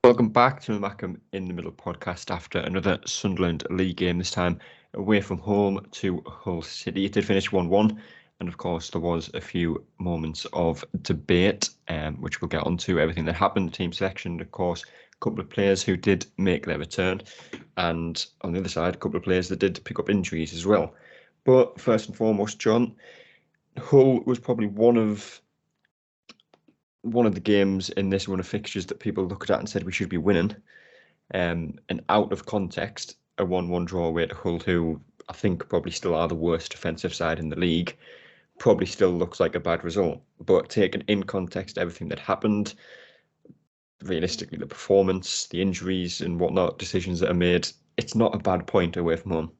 Welcome back to the Mackem in the Middle podcast after another Sunderland League game, this time away from home to Hull City. It did finish 1-1, and of course there was a few moments of debate, which we'll get onto, everything that happened, the team selection, of course, a couple of players who did make their return, and on the other side, a couple of players that did pick up injuries as well. But first and foremost, John, Hull was probably one of the games in this run of fixtures that people looked at and said we should be winning. And out of context, a 1-1 draw away to Hull, who I think probably still are the worst defensive side in the league, probably still looks like a bad result. But taken in context, everything that happened, realistically, the performance, the injuries and whatnot, decisions that are made, it's not a bad point away from home.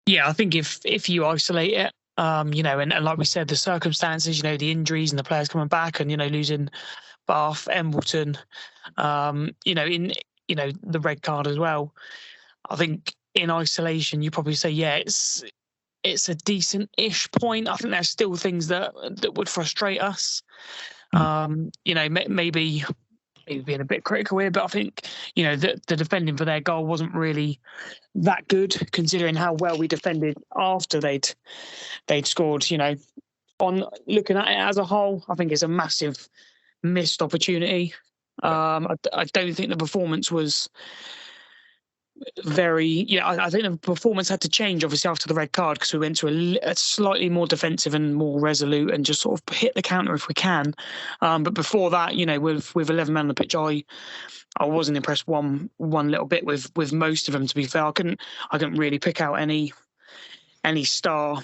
Yeah, I think if you isolate it, and like we said, the circumstances, the injuries and the players coming back and, losing Bath, Embleton, the red card as well. I think in isolation, you probably say, yeah, it's a decent-ish point. I think there's still things that would frustrate us. Maybe being a bit critical here, but I think, the defending for their goal wasn't really that good, considering how well we defended after they'd scored. On looking at it as a whole, I think it's a massive missed opportunity. I don't think the performance was very, I think the performance had to change obviously after the red card, because we went to a slightly more defensive and more resolute and just sort of hit the counter if we can. But before that, with 11 men on the pitch, I wasn't impressed one little bit with most of them, to be fair. I couldn't really pick out any star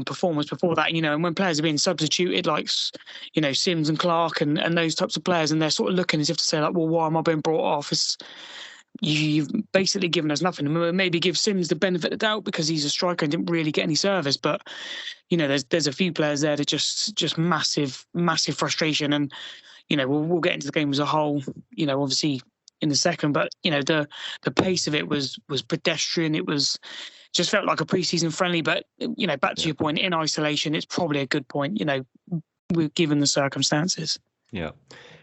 performance before that, and when players are being substituted, like, Sims and Clark and those types of players, and they're sort of looking as if to say, like, well, why am I being brought off? You've basically given us nothing. Maybe give Sims the benefit of the doubt because he's a striker and didn't really get any service. But, there's a few players there that just massive frustration. And, we'll get into the game as a whole, obviously in a second. But, the pace of it was pedestrian. It was just felt like a pre-season friendly. But, back to your point, in isolation, it's probably a good point, given the circumstances. Yeah.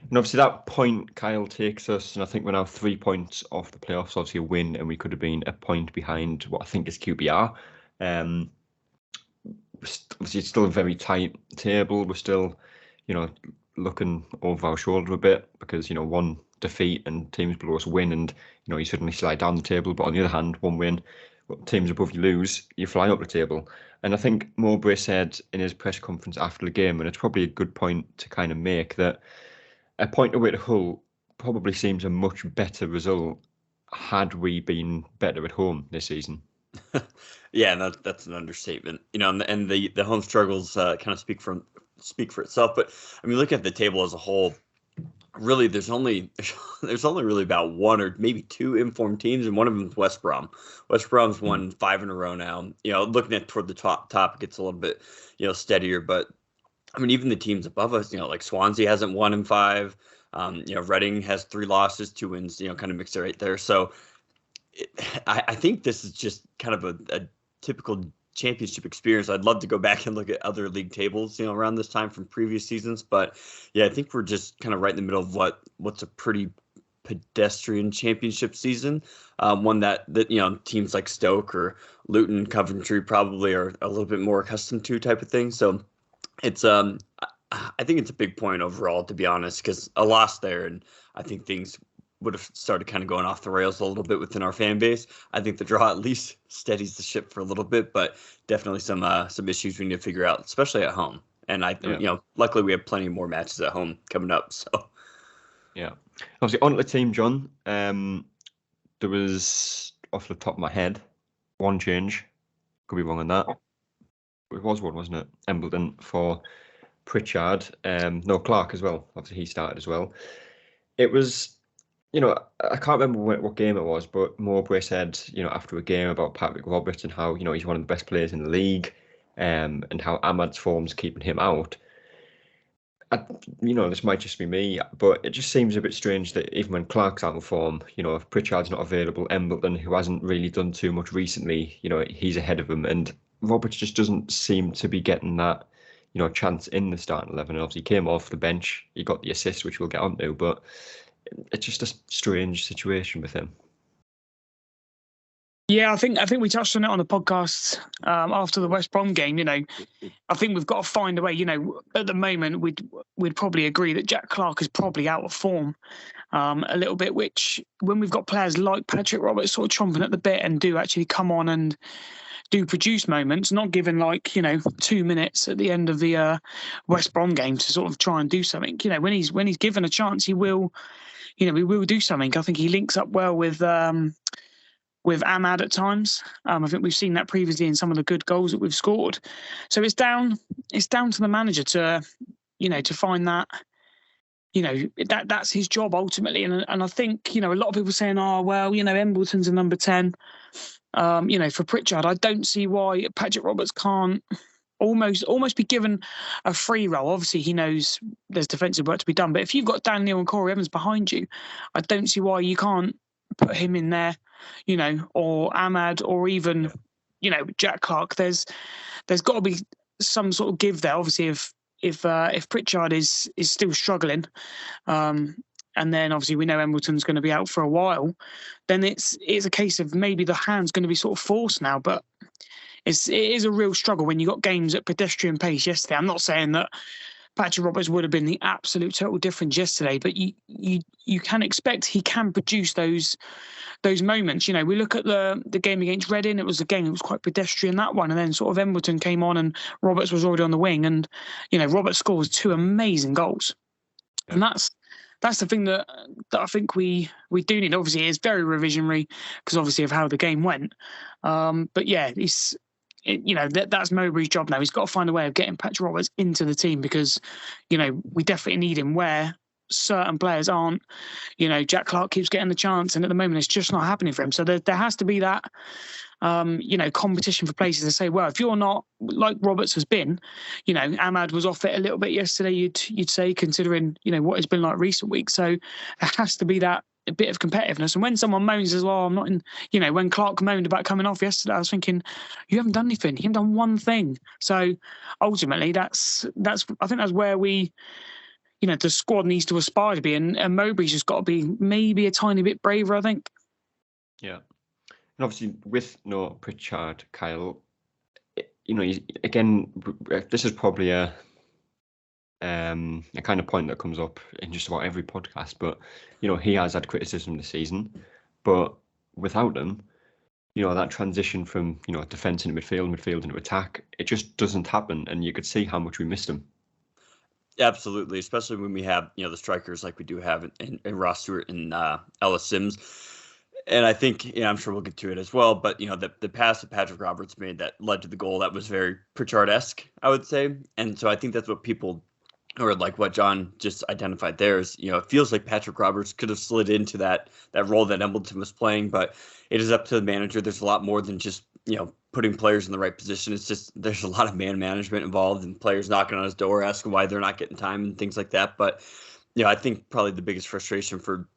And obviously that point, Kyle, takes us, and I think we're now 3 points off the playoffs, obviously a win, and we could have been a point behind what I think is QPR. Obviously it's still a very tight table. We're still, looking over our shoulder a bit because, one defeat and teams below us win and, you suddenly slide down the table. But on the other hand, one win, teams above you lose, you fly up the table. And I think Mowbray said in his press conference after the game, and it's probably a good point to kind of make, that a point away to Hull probably seems a much better result had we been better at home this season. Yeah, that's an understatement. And the home struggles kind of speak for itself. But I mean, look at the table as a whole. Really, there's only really about one or maybe two informed teams, and one of them is West Brom. West Brom's won 5 in a row now. Looking at toward the top, it gets a little bit, steadier. But I mean, even the teams above us, like Swansea hasn't won in 5. Reading has 3 losses, 2 wins. Kind of mixed it right there. So I think this is just kind of a typical championship experience. I'd love to go back and look at other league tables, around this time from previous seasons. But yeah, I think we're just kind of right in the middle of what's a pretty pedestrian championship season. One that teams like Stoke or Luton, Coventry probably are a little bit more accustomed to, type of thing. So it's I think it's a big point overall, to be honest, because a loss there, and I think things would have started kind of going off the rails a little bit within our fan base. I think the draw at least steadies the ship for a little bit, but definitely some issues we need to figure out, especially at home. And luckily we have plenty more matches at home coming up. So yeah, obviously on the team, John. There was, off the top of my head, one change. Could be wrong on that. It was one, wasn't it? Embleton for Pritchard. No, Clark as well. Obviously he started as well. It was, I can't remember what game it was, but Mowbray said, after a game about Patrick Roberts and how, he's one of the best players in the league, and how Ahmad's form's keeping him out. This might just be me, but it just seems a bit strange that even when Clark's out of form, if Pritchard's not available, Embleton, who hasn't really done too much recently, he's ahead of him, and Roberts just doesn't seem to be getting that, chance in the starting 11. And obviously he came off the bench, he got the assist, which we'll get onto, but it's just a strange situation with him. Yeah, I think we touched on it on the podcast after the West Brom game. I think we've got to find a way. At the moment, we'd probably agree that Jack Clarke is probably out of form a little bit. Which, when we've got players like Patrick Roberts sort of chomping at the bit and do actually come on and do produce moments, not given 2 minutes at the end of the West Brom game to sort of try and do something. When he's given a chance, he will do something. I think he links up well with Ahmad at times. I think we've seen that previously in some of the good goals that we've scored. So it's down to the manager to find that. That's his job ultimately. And I think, a lot of people saying, oh, well, Embleton's a number 10. For Pritchard, I don't see why Patrick Roberts can't almost be given a free role. Obviously, he knows there's defensive work to be done. But if you've got Dan Neil and Corey Evans behind you, I don't see why you can't put him in there, or Ahmad, or even, Jack Clarke. There's got to be some sort of give there. Obviously, if Pritchard is still struggling, and then obviously we know Embleton's going to be out for a while, then it's a case of maybe the hand's going to be sort of forced now. But it is a real struggle when you got games at pedestrian pace yesterday. I'm not saying that Patrick Roberts would have been the absolute total difference yesterday, but you can expect he can produce those moments. We look at the game against Reading. It was a game that was quite pedestrian, that one, and then sort of Embleton came on and Roberts was already on the wing, and Roberts scores 2 amazing goals. Yeah. And that's the thing that I think we do need. Obviously, it's very revisionary because obviously of how the game went. But yeah, that's Mowbray's job now. He's got to find a way of getting Patrick Roberts into the team because, we definitely need him where certain players aren't. Jack Clarke keeps getting the chance, and at the moment it's just not happening for him. So there has to be that, competition for places to say, well, if you're not like Roberts has been, Ahmad was off it a little bit yesterday, you'd say, considering, what it's been like recent weeks. So there has to be that a bit of competitiveness. And when someone moans as well, I'm not in, when Clarke moaned about coming off yesterday, I was thinking, you haven't done anything. You haven't done one thing. So ultimately that's I think that's where we, the squad needs to aspire to be. And Mowbray's just got to be maybe a tiny bit braver, I think. Yeah. And obviously with no Pritchard, Kyle, again, this is probably a kind of point that comes up in just about every podcast, but he has had criticism this season, but without him, that transition from defence into midfield into attack, it just doesn't happen, and you could see how much we missed him. Absolutely, especially when we have the strikers like we do have in Ross Stewart and Ellis Sims. And I think, I'm sure we'll get to it as well, but, the pass that Patrick Roberts made that led to the goal, that was very Pritchard-esque, I would say. And so I think that's what people, or like what John just identified there is, it feels like Patrick Roberts could have slid into that role that Embleton was playing, but it is up to the manager. There's a lot more than just, putting players in the right position. It's just, there's a lot of man management involved and players knocking on his door, asking why they're not getting time and things like that. But, I think probably the biggest frustration for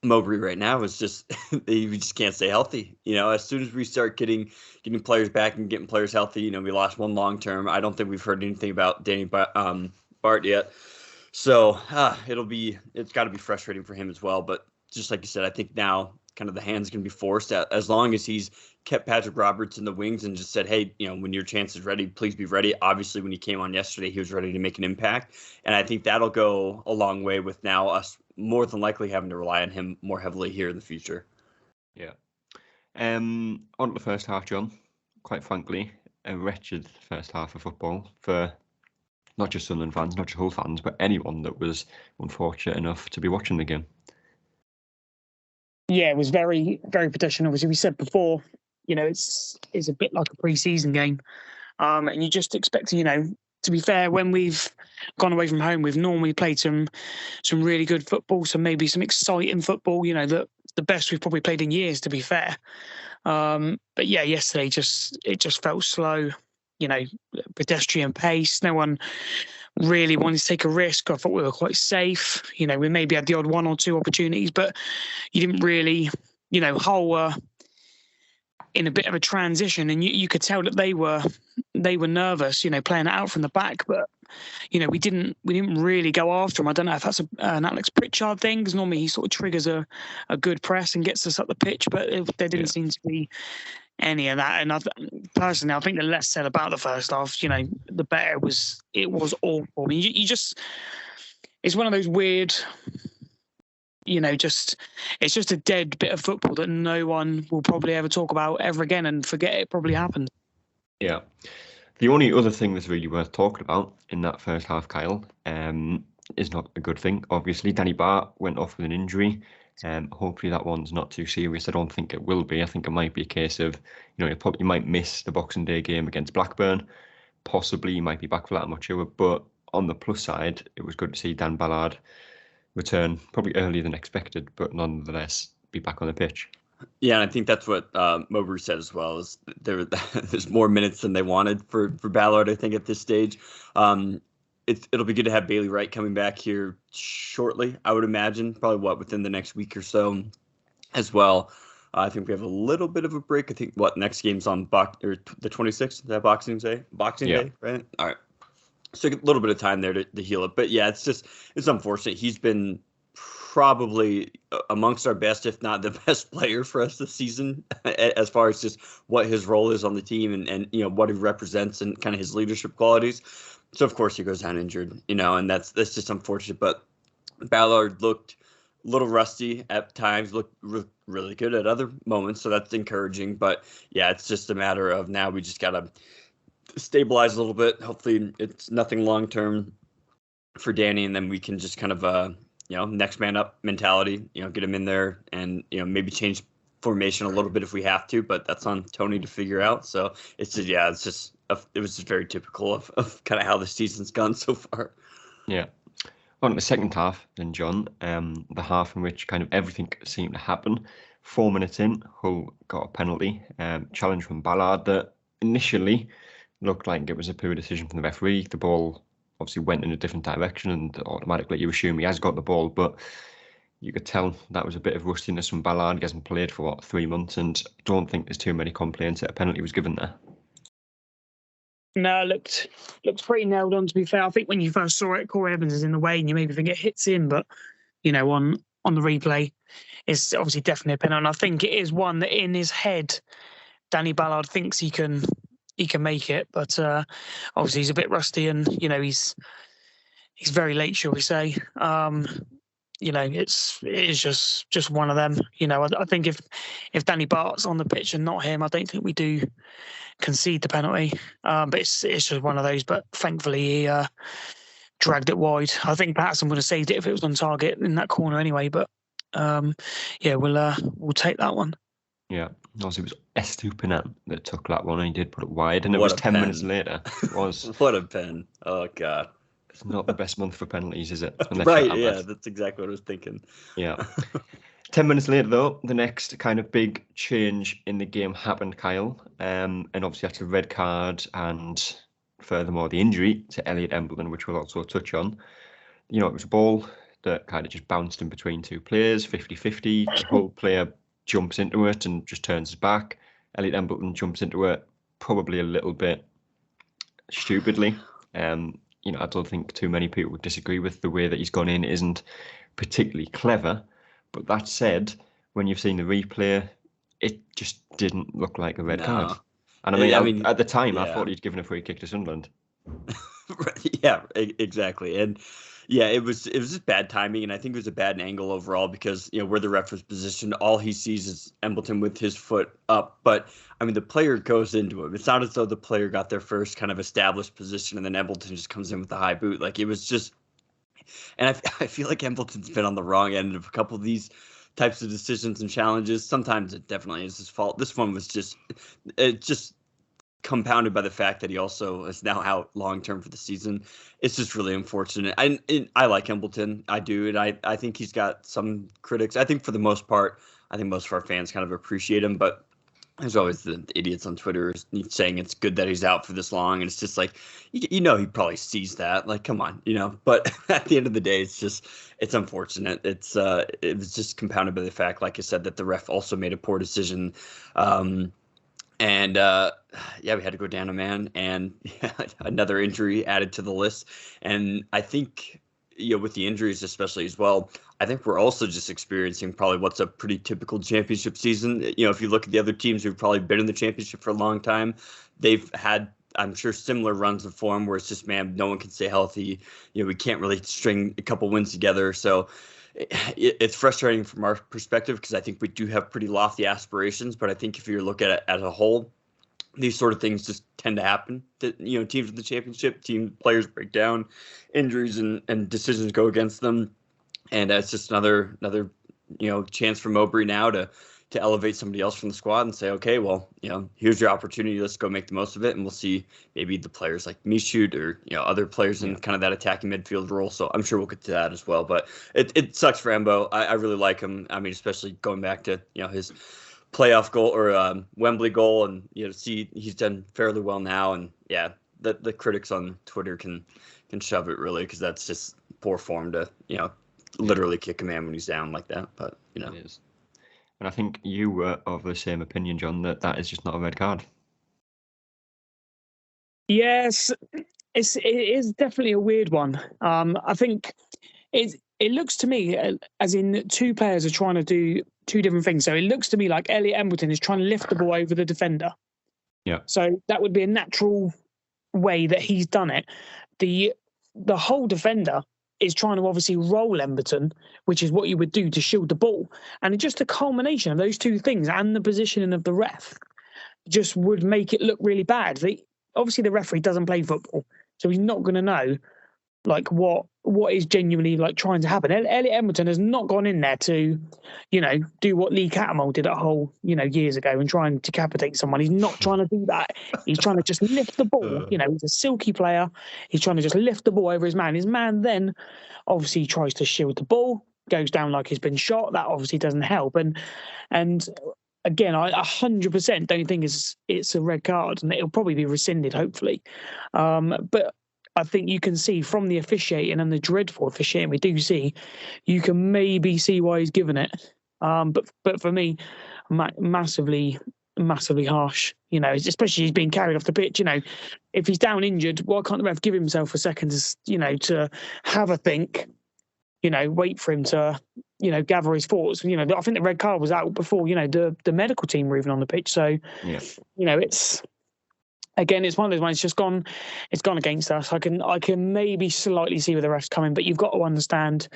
Mowbray right now is just we just can't stay healthy. As soon as we start getting players back and getting players healthy, we lost one long term. I don't think we've heard anything about Danny Bart yet. So it's got to be frustrating for him as well. But just like you said, I think now kind of the hand's going to be forced as long as he's kept Patrick Roberts in the wings and just said, hey, when your chance is ready, please be ready. Obviously, when he came on yesterday, he was ready to make an impact. And I think that'll go a long way with now us more than likely having to rely on him more heavily here in the future. Yeah. On to the first half, John. Quite frankly, a wretched first half of football for not just Sunderland fans, not just Hull fans, but anyone that was unfortunate enough to be watching the game. Yeah, it was very, very pedestrian. Obviously, we said before, it's a bit like a pre-season game. And you just expect, to be fair, when we've gone away from home, we've normally played some really good football, so maybe some exciting football, the best we've probably played in years, to be fair. But yeah, yesterday it just felt slow, pedestrian pace. No one really wanted to take a risk. I thought we were quite safe. We maybe had the odd one or two opportunities, but you didn't really, Hull were in a bit of a transition, and you could tell that they were nervous, playing it out from the back. But we didn't really go after him. I don't know if that's an Alex Pritchard thing, because normally he sort of triggers a good press and gets us up the pitch, but there didn't seem to be any of that. And personally, I think the less said about the first half, the better it was awful. I mean, it's one of those weird, it's just a dead bit of football that no one will probably ever talk about ever again and forget it probably happened. Yeah. The only other thing that's really worth talking about in that first half, Kyle, is not a good thing. Obviously, Danny Bart went off with an injury. Hopefully that one's not too serious. I don't think it will be. I think it might be a case of, you might miss the Boxing Day game against Blackburn. Possibly you might be back for that, I'm not sure. But on the plus side, it was good to see Dan Ballard return probably earlier than expected, but nonetheless be back on the pitch. Yeah, and I think that's what Mowbray said as well, is there's more minutes than they wanted for Ballard, I think, at this stage. It'll be good to have Bailey Wright coming back here shortly, I would imagine, probably within the next week or so as well. I think we have a little bit of a break. I think next game's on the 26th, is that Boxing Day? Day, right? All right. So a little bit of time there to heal it. But yeah, it's unfortunate. He's been probably amongst our best, if not the best player for us this season, as far as just what his role is on the team and what he represents and kind of his leadership qualities. So of course he goes down injured, and that's just unfortunate. But Ballard looked a little rusty at times, looked really good at other moments, so that's encouraging. But yeah, it's just a matter of now we just gotta stabilize a little bit. Hopefully it's nothing long term for Danny, and then we can just kind of next man up mentality, get him in there and maybe change formation a little bit if we have to, but that's on Tony to figure out. So it was just very typical of kind of how the season's gone so far. Yeah. On the second half, then, John, the half in which kind of everything seemed to happen. 4 minutes in, Hull got a penalty, challenge from Ballard that initially looked like it was a poor decision from the referee. The ball obviously went in a different direction and automatically you assume he has got the ball, but you could tell that was a bit of rustiness from Ballard. He hasn't played for 3 months, and I don't think there's too many complaints that a penalty was given there. No, looked pretty nailed on, to be fair. I think when you first saw it, Corey Evans is in the way and you maybe think it hits him, but on the replay, it's obviously definitely a penalty. And I think it is one that in his head, Danny Ballard thinks he can make it, but obviously he's a bit rusty and he's very late, shall we say. It is just one of them. I think if Danny Bart's on the pitch and not him, I don't think we do concede the penalty. But it's just one of those. But thankfully he dragged it wide. I think Patterson would have saved it if it was on target in that corner anyway. But we'll take that one. Yeah, also it was Estupinan that took that one and he did put it wide, and it was 10 minutes later. It was what a pen! Oh God. It's not the best month for penalties, is it? Right, yeah, that's exactly what I was thinking. Yeah. 10 minutes later, though, the next kind of big change in the game happened, Kyle. And obviously that's a red card and furthermore the injury to Elliot Embleton, which we'll also touch on. It was a ball that kind of just bounced in between two players, 50-50. The whole player jumps into it and just turns his back. Elliot Embleton jumps into it probably a little bit stupidly. I don't think too many people would disagree with the way that he's gone in. It isn't particularly clever. But that said, when you've seen the replay, it just didn't look like a red card. And I mean, at the time, I thought he'd given a free kick to Sunderland. Yeah, exactly. And yeah, it was just bad timing, and I think it was a bad angle overall because where the ref was positioned, all he sees is Embleton with his foot up. But I mean, the player goes into him. It's not as though the player got their first kind of established position, and then Embleton just comes in with the high boot. Like it was just, and I feel like Embleton's been on the wrong end of a couple of these types of decisions and challenges. Sometimes it definitely is his fault. This one was just compounded by the fact that he also is now out long term for the season. It's just really unfortunate. I like Embleton, I do, and I think he's got some critics. I think for the most part, I think most of our fans kind of appreciate him, but there's always the idiots on Twitter saying it's good that he's out for this long, and it's just like he probably sees that. Like, come on, But at the end of the day, it's unfortunate. It was just compounded by the fact, like I said, that the ref also made a poor decision. And yeah, we had to go down a man, and another injury added to the list. And I think, with the injuries especially as well, I think we're also just experiencing probably what's a pretty typical championship season. If you look at the other teams who've probably been in the championship for a long time, they've had, I'm sure, similar runs of form where it's just, man, no one can stay healthy. We can't really string a couple wins together. So it's frustrating from our perspective because I think we do have pretty lofty aspirations. But I think if you look at it as a whole, these sort of things just tend to happen. That teams in the championship, players break down, injuries and decisions go against them, and it's just another chance for Mowbray now to elevate somebody else from the squad and say, okay, well, here's your opportunity. Let's go make the most of it, and we'll see maybe the players like Michoud or other players in kind of that attacking midfield role. So I'm sure we'll get to that as well. But it sucks for Embo. I really like him. I mean, especially going back to his playoff goal or Wembley goal, and see he's done fairly well now. And yeah, the critics on Twitter can shove it really, because that's just poor form to literally kick a man when he's down like that. But It is. And I think you were of the same opinion, John, that is just not a red card. Yes, it is definitely a weird one. I think it looks to me as in two players are trying to do two different things. So it looks to me like Elliot Embleton is trying to lift the ball over the defender. Yeah. So that would be a natural way that he's done it. The whole defender is trying to obviously roll Embleton, which is what you would do to shield the ball. And just a culmination of those two things and the positioning of the ref just would make it look really bad. Obviously, the referee doesn't play football, so he's not going to know like what is genuinely like trying to happen. Elliot Embleton has not gone in there to, do what Lee Cattermole did at Hull, years ago and try and decapitate someone. He's not trying to do that. He's trying to just lift the ball. He's a silky player. He's trying to just lift the ball over his man. His man then obviously tries to shield the ball, goes down like he's been shot. That obviously doesn't help. And again, I 100% don't think it's a red card, and it'll probably be rescinded, hopefully. But I think you can see from the officiating and the dreadful officiating we do see, you can maybe see why he's given it. But for me, massively harsh. Especially he's being carried off the pitch. If he's down injured, why can't the ref give himself a second to have a think? Wait for him to gather his thoughts. I think the red card was out before the medical team were even on the pitch. So it's. Again, it's one of those ones. It's gone against us. I can maybe slightly see where the ref's coming, but you've got to understand,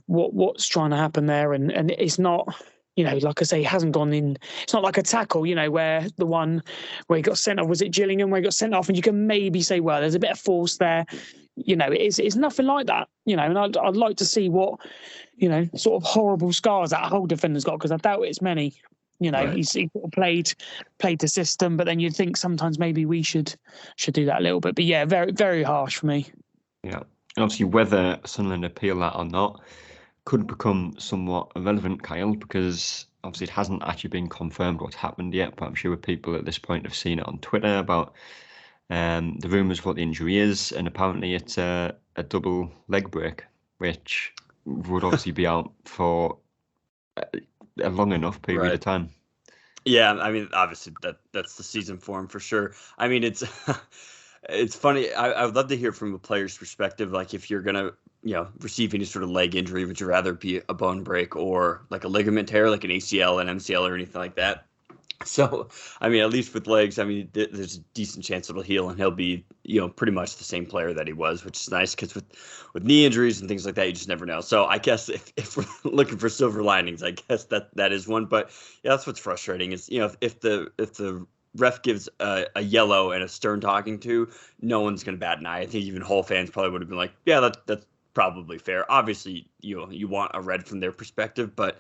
what's trying to happen there, and it's not, like I say, it hasn't gone in. It's not like a tackle, where the one where he got sent off, was it Gillingham where he got sent off, and you can maybe say, well, there's a bit of force there. It's nothing like that. And I'd like to see what, sort of horrible scars that whole defender's got, because I doubt it's many. Right. He sort of played the system, but then you'd think sometimes maybe we should do that a little bit. But yeah, very, very harsh for me. Yeah. And obviously, whether Sunderland appeal that or not could become somewhat irrelevant, Kyle, because obviously it hasn't actually been confirmed what's happened yet. But I'm sure people at this point have seen it on Twitter about the rumours of what the injury is, and apparently it's a double leg break, which would obviously be out for a long enough period of time. Yeah, I mean, obviously that's the season for him for sure. I mean, it's it's funny. I would love to hear from a player's perspective. Like, if you're gonna receive any sort of leg injury, would you rather be a bone break or like a ligament tear, like an ACL, an MCL, or anything like that? So, I mean, at least with legs, I mean, there's a decent chance it'll heal and he'll be, pretty much the same player that he was, which is nice, because with knee injuries and things like that, you just never know. So I guess if we're looking for silver linings, I guess that is one. But yeah, that's what's frustrating is, if the ref gives a yellow and a stern talking to, no one's going to bat an eye. I think even Hull fans probably would have been like, yeah, that's probably fair. Obviously, you want a red from their perspective, but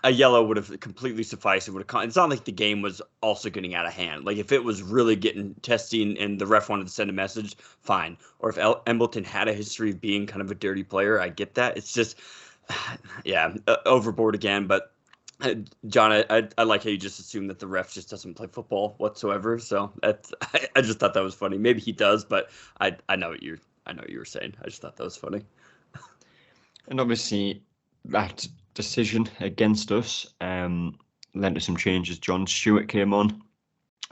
a yellow would have completely sufficed. It would have. It's not like the game was also getting out of hand. Like, if it was really getting testy and the ref wanted to send a message, fine. Or if Embleton had a history of being kind of a dirty player, I get that. It's just, yeah, overboard again. But John, I like how you just assume that the ref just doesn't play football whatsoever. So I just thought that was funny. Maybe he does, but I know what you were saying. I just thought that was funny. And obviously that decision against us led to some changes. John Stewart came on,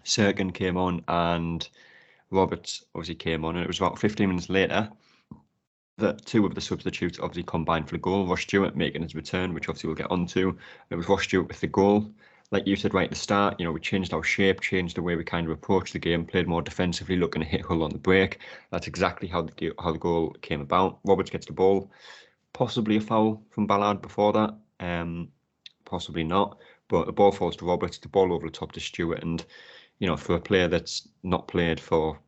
Serkin came on, and Roberts obviously came on. And it was about 15 minutes later that two of the substitutes obviously combined for the goal. Ross Stewart making his return, which obviously we'll get onto. It was Ross Stewart with the goal. Like you said right at the start, we changed our shape, changed the way we kind of approached the game, played more defensively, looking to hit Hull on the break. That's exactly how the goal came about. Roberts gets the ball, possibly a foul from Ballard before that, possibly not. But the ball falls to Roberts, the ball over the top to Stewart, and for a player that's not played for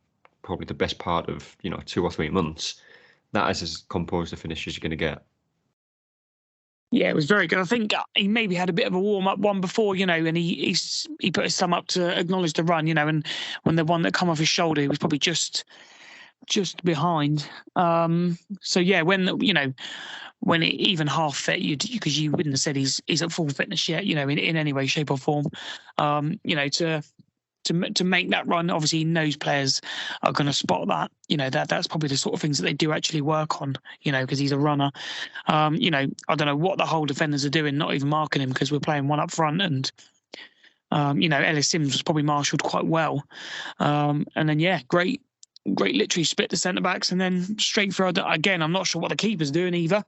probably the best part of 2 or 3 months, that is as composed a finish as you're going to get. Yeah, it was very good. I think he maybe had a bit of a warm-up one before, and he put his thumb up to acknowledge the run, and when the one that come off his shoulder, he was probably just behind. So yeah, when it even half fit, because you wouldn't have said he's at full fitness yet, in any way, shape or form, to make that run. Obviously, he knows players are going to spot that. That's probably the sort of things that they do actually work on. Because he's a runner. I don't know what the whole defenders are doing, not even marking him because we're playing one up front, and Ellis Sims was probably marshalled quite well. And then great, literally split the centre backs and then straight through. Again, I'm not sure what the keeper's doing either.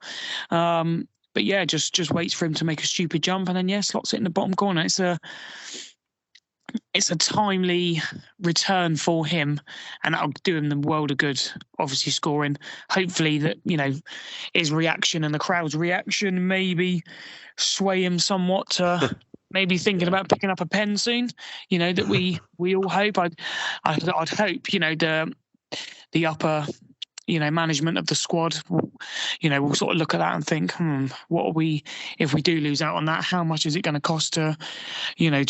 But yeah, just waits for him to make a stupid jump and then slots it in the bottom corner. It's a timely return for him, and that'll do him the world of good, obviously scoring. Hopefully that, his reaction and the crowd's reaction maybe sway him somewhat to maybe thinking about picking up a pen soon, that we all hope. I'd hope, the upper, management of the squad, will sort of look at that and think, what are we, if we do lose out on that, how much is it going to cost to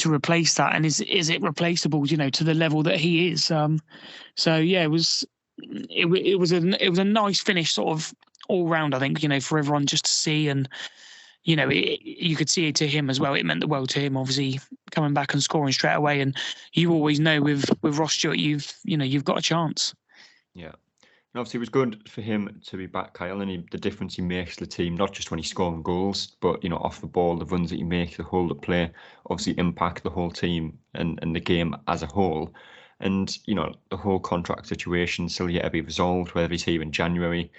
replace that? And is it replaceable, to the level that he is? So yeah, it was a nice finish, sort of all round, I think, for everyone just to see. And, you could see it to him as well. It meant the world to him, obviously, coming back and scoring straight away. And you always know with Ross Stewart, you've got a chance. Yeah. Obviously, it was good for him to be back, Kyle, and the difference he makes to the team, not just when he's scoring goals, but off the ball, the runs that he makes, the whole of play, obviously impact the whole team and the game as a whole. And the whole contract situation still yet to be resolved. Whether he's here in January,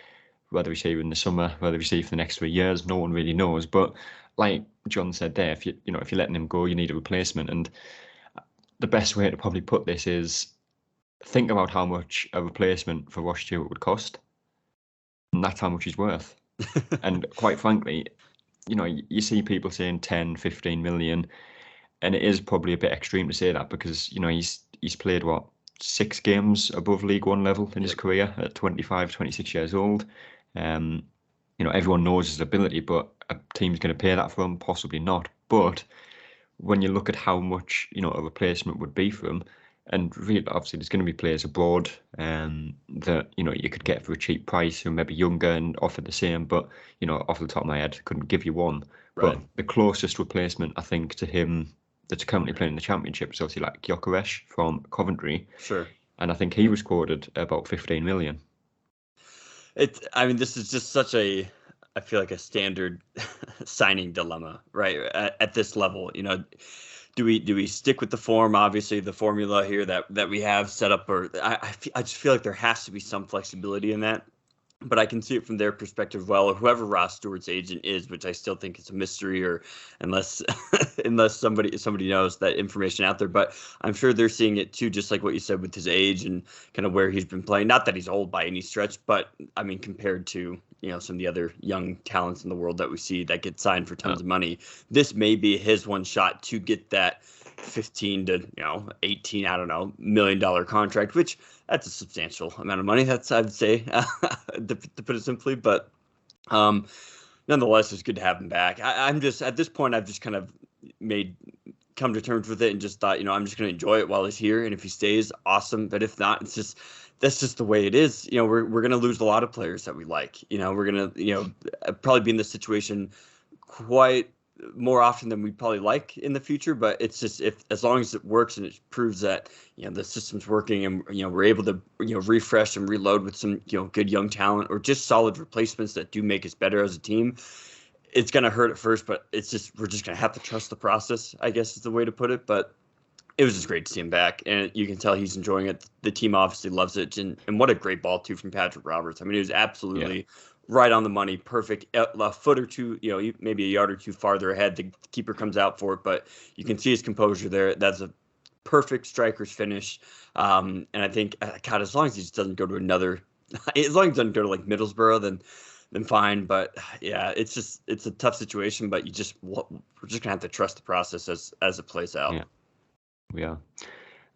whether he's here in the summer, whether he's here for the next 3 years, no one really knows. But like John said there, if you're letting him go, you need a replacement. And the best way to probably put this is, think about how much a replacement for Ross Stewart would cost, and that's how much he's worth. And quite frankly, you see people saying 10, 15 million, and it is probably a bit extreme to say that because, he's played, 6 games above League One level in his career at 25, 26 years old. Everyone knows his ability, but a team's going to pay that for him? Possibly not. But when you look at how much, a replacement would be for him, and really, obviously, there's going to be players abroad that you could get for a cheap price who may be younger and offer the same. But off the top of my head, couldn't give you one. Right. But the closest replacement, I think, to him that's currently playing in the Championship is obviously like Gyökeres from Coventry. Sure. And I think he was quoted about 15 million. This is just such I feel like a standard signing dilemma, right? At this level, Do we stick with the form? Obviously, the formula here that we have set up, or I just feel like there has to be some flexibility in that. But I can see it from their perspective, well, or whoever Ross Stewart's agent is, which I still think is a mystery, or unless somebody knows that information out there. But I'm sure they're seeing it too, just like what you said with his age and kind of where he's been playing. Not that he's old by any stretch, but I mean, compared to some of the other young talents in the world that we see that get signed for tons of money, this may be his one shot to get that 15 to 18, I don't know, $1 million contract, which that's a substantial amount of money. That's, I'd say, to put it simply, but nonetheless, it's good to have him back. I'm just, at this point, I've just kind of come to terms with it and just thought, I'm just going to enjoy it while he's here. And if he stays, awesome. But if not, that's just the way it is. We're going to lose a lot of players that we like. We're going to, probably be in this situation quite more often than we probably like in the future, but it's just, as long as it works and it proves that the system's working and we're able to refresh and reload with some good young talent or just solid replacements that do make us better as a team, it's going to hurt at first, but we're just going to have to trust the process, I guess is the way to put it. But it was just great to see him back, and you can tell he's enjoying it. The team obviously loves it, and what a great ball too from Patrick Roberts. I mean, it was absolutely right on the money, perfect. A foot or two, maybe a yard or two farther ahead. The keeper comes out for it, but you can see his composure there. That's a perfect striker's finish. And I think, God, as long as he just doesn't go to another, as long as he doesn't go to like Middlesbrough, then fine. But yeah, it's a tough situation. But we're just gonna have to trust the process as it plays out. Yeah, we are.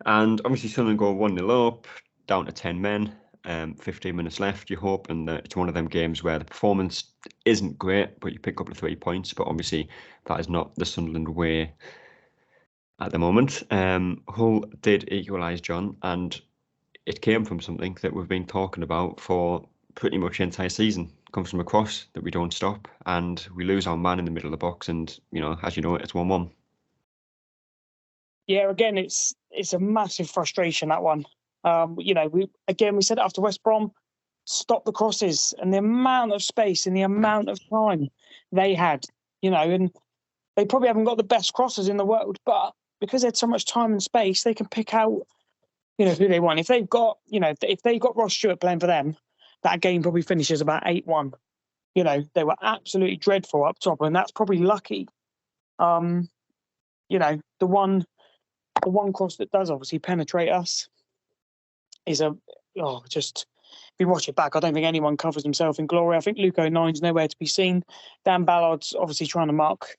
And obviously, Sunderland go 1-0 up, down to 10 men. 15 minutes left. You're hoping that it's one of them games where the performance isn't great, but you pick up the 3 points. But obviously, that is not the Sunderland way at the moment. Hull did equalise, John, and it came from something that we've been talking about for pretty much the entire season. It comes from a cross that we don't stop, and we lose our man in the middle of the box, and as you know, it's 1-1. Yeah, again, it's a massive frustration, that one. We said it after West Brom, stop the crosses, and the amount of space and the amount of time they had, and they probably haven't got the best crossers in the world, but because they had so much time and space, they can pick out, who they want. If they've got, if they've got Ross Stewart playing for them, that game probably finishes about 8-1. They were absolutely dreadful up top, and that's probably lucky. The one cross that does obviously penetrate us is if you watch it back, I don't think anyone covers himself in glory. I think Luke O'Nine's nowhere to be seen. Dan Ballard's obviously trying to mark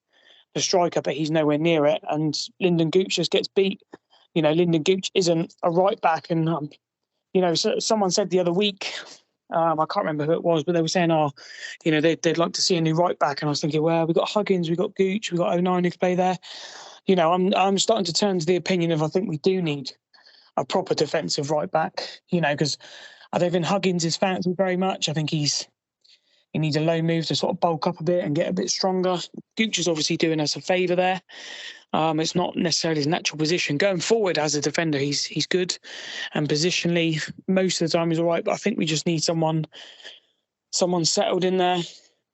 the striker, but he's nowhere near it. And Lyndon Gooch just gets beat. Lyndon Gooch isn't a right back. And, someone said the other week, I can't remember who it was, but they were saying, they'd like to see a new right back. And I was thinking, well, we've got Huggins, we've got Gooch, we've got O'Nine who can play there. I'm starting to turn to the opinion of I think we do need a proper defensive right back, because I don't think Huggins is fancied very much. I think he needs a low move to sort of bulk up a bit and get a bit stronger. Gooch is obviously doing us a favour there. It's not necessarily his natural position. Going forward as a defender, he's good. And positionally, most of the time he's all right. But I think we just need someone settled in there.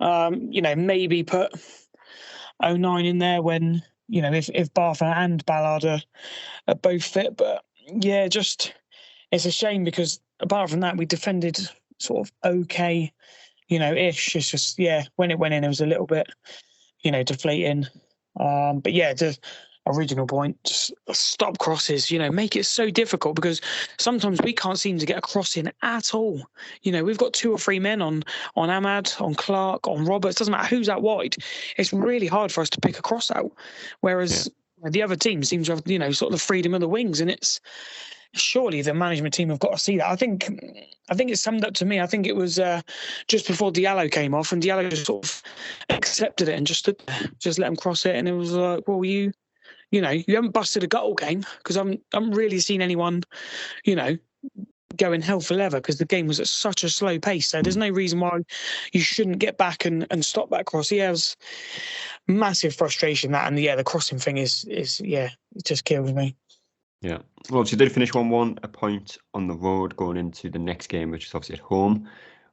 Maybe put O'Nine in there when, if Bartha and Ballard are both fit. But yeah, it's a shame because apart from that, we defended sort of okay, ish. It's just, when it went in, it was a little bit, deflating. But yeah, the original point, just stop crosses, make it so difficult because sometimes we can't seem to get a cross in at all. We've got 2 or 3 men on Ahmad, on Clark, on Roberts, doesn't matter who's out wide. It's really hard for us to pick a cross out. Whereas the other team seems to have, sort of the freedom of the wings, and it's surely the management team have got to see that. I think it's summed up to me. I think it was just before Diallo came off, and Diallo just sort of accepted it and just stood there, just let him cross it, and it was like, well, you haven't busted a goal game because I haven't really seen anyone, going hell for leather because the game was at such a slow pace. So there's no reason why you shouldn't get back and stop that cross. He has massive frustration that, and the crossing thing is it just kills me. Yeah. Well, obviously did finish 1-1, a point on the road going into the next game, which is obviously at home.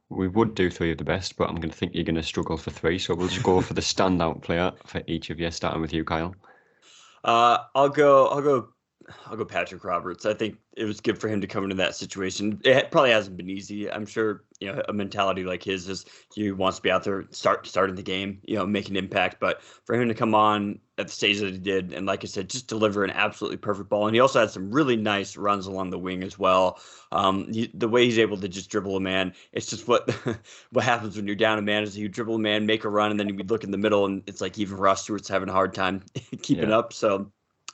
We would do 3 of the best, but I'm going to think you're going to struggle for 3. So we'll just go for the standout player for each of you, starting with you, Kyle. I'll go Patrick Roberts. I think it was good for him to come into that situation. It probably hasn't been easy. I'm sure, a mentality like his is he wants to be out there, starting the game, make an impact. But for him to come on at the stage that he did, and like I said, just deliver an absolutely perfect ball. And he also had some really nice runs along the wing as well. The way he's able to just dribble a man, it's just what happens when you're down a man is you dribble a man, make a run, and then you look in the middle, and it's like even Ross Stewart's having a hard time keeping up. So.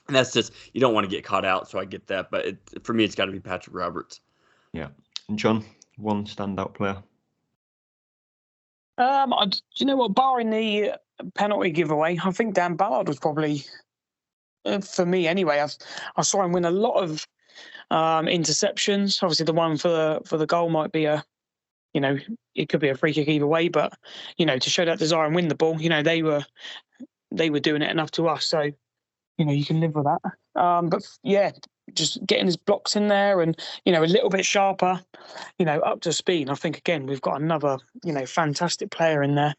And that's just, you don't want to get caught out, so I get that. But for me, it's got to be Patrick Roberts. Yeah. And John, one standout player? You know what? Barring the penalty giveaway, I think Dan Ballard was probably, for me anyway, I saw him win a lot of interceptions. Obviously, the one for the goal might be it could be a free kick either way. But, to show that desire and win the ball, they were doing it enough to us. So, you can live with that. But yeah, just getting his blocks in there and, a little bit sharper, up to speed. I think, again, we've got another, fantastic player in there.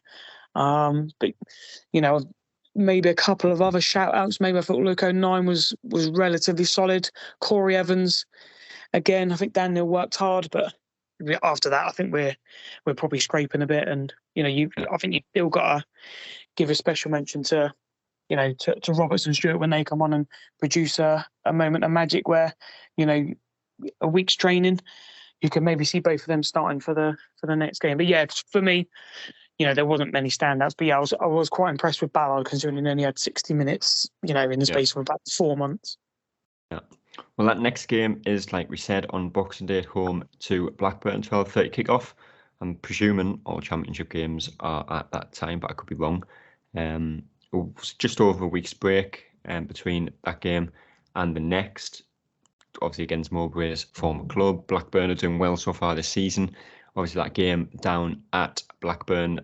But maybe a couple of other shout-outs. Maybe I thought Luke O'Nien was relatively solid. Corey Evans, again, I think Daniel worked hard, but after that, I think we're probably scraping a bit. And I think you've still got to give a special mention to Roberts and Stewart when they come on and produce a moment of magic where a week's training, you can maybe see both of them starting for the next game. But yeah, for me, there wasn't many standouts. But yeah, I was quite impressed with Ballard considering he only had 60 minutes, in the space of about 4 months. Yeah. Well, that next game is, like we said, on Boxing Day at home to Blackburn, 12:30 kickoff. I'm presuming all championship games are at that time, but I could be wrong. It was just over a week's break between that game and the next. Obviously against Mowbray's former club. Blackburn are doing well so far this season. Obviously that game down at Blackburn,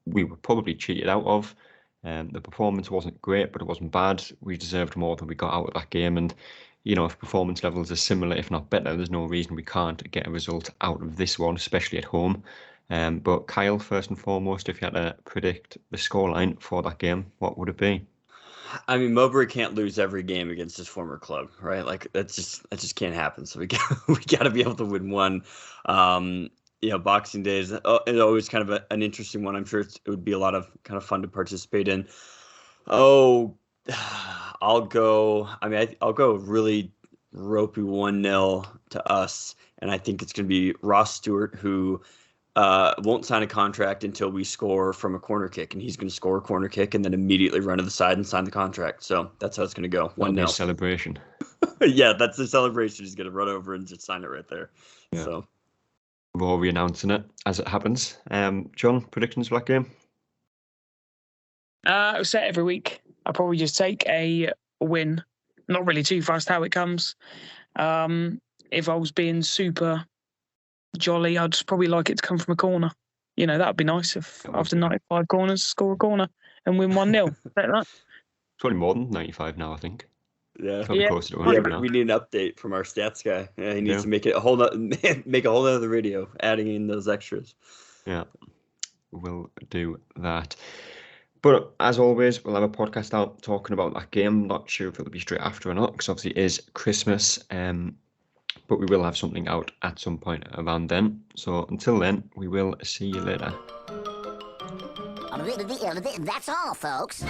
we were probably cheated out of. The performance wasn't great, but it wasn't bad. We deserved more than we got out of that game. And, if performance levels are similar, if not better, there's no reason we can't get a result out of this one, especially at home. But Kyle, first and foremost, if you had to predict the scoreline for that game, what would it be? I mean, Mowbray can't lose every game against his former club, right? Like that just can't happen. So we got to be able to win one. Boxing Day is always kind of an interesting one. I'm sure it would be a lot of kind of fun to participate in. Oh, I'll go really ropey 1-0 to us, and I think it's going to be Ross Stewart who won't sign a contract until we score from a corner kick, and he's going to score a corner kick and then immediately run to the side and sign the contract. So that's how it's going to go. 1-0 celebration. Yeah, that's the celebration. He's going to run over and just sign it right there. Yeah. So we're all re-announcing it as it happens. John, predictions for that game? I'll say every week. I'll probably just take a win. Not really too fast how it comes. If I was being super jolly, I'd just probably like it to come from a corner. That'd be nice if after 95 corners, score a corner and win 1-0. Like that. It's probably more than 95 now, I think. Yeah, but we need an update from our stats guy. Yeah, he needs to make it a whole other video, adding in those extras. Yeah, we'll do that. But as always, we'll have a podcast out talking about that game. Not sure if it'll be straight after or not, because obviously it is Christmas. But we will have something out at some point around then. So until then, we will see you later. That's all, folks.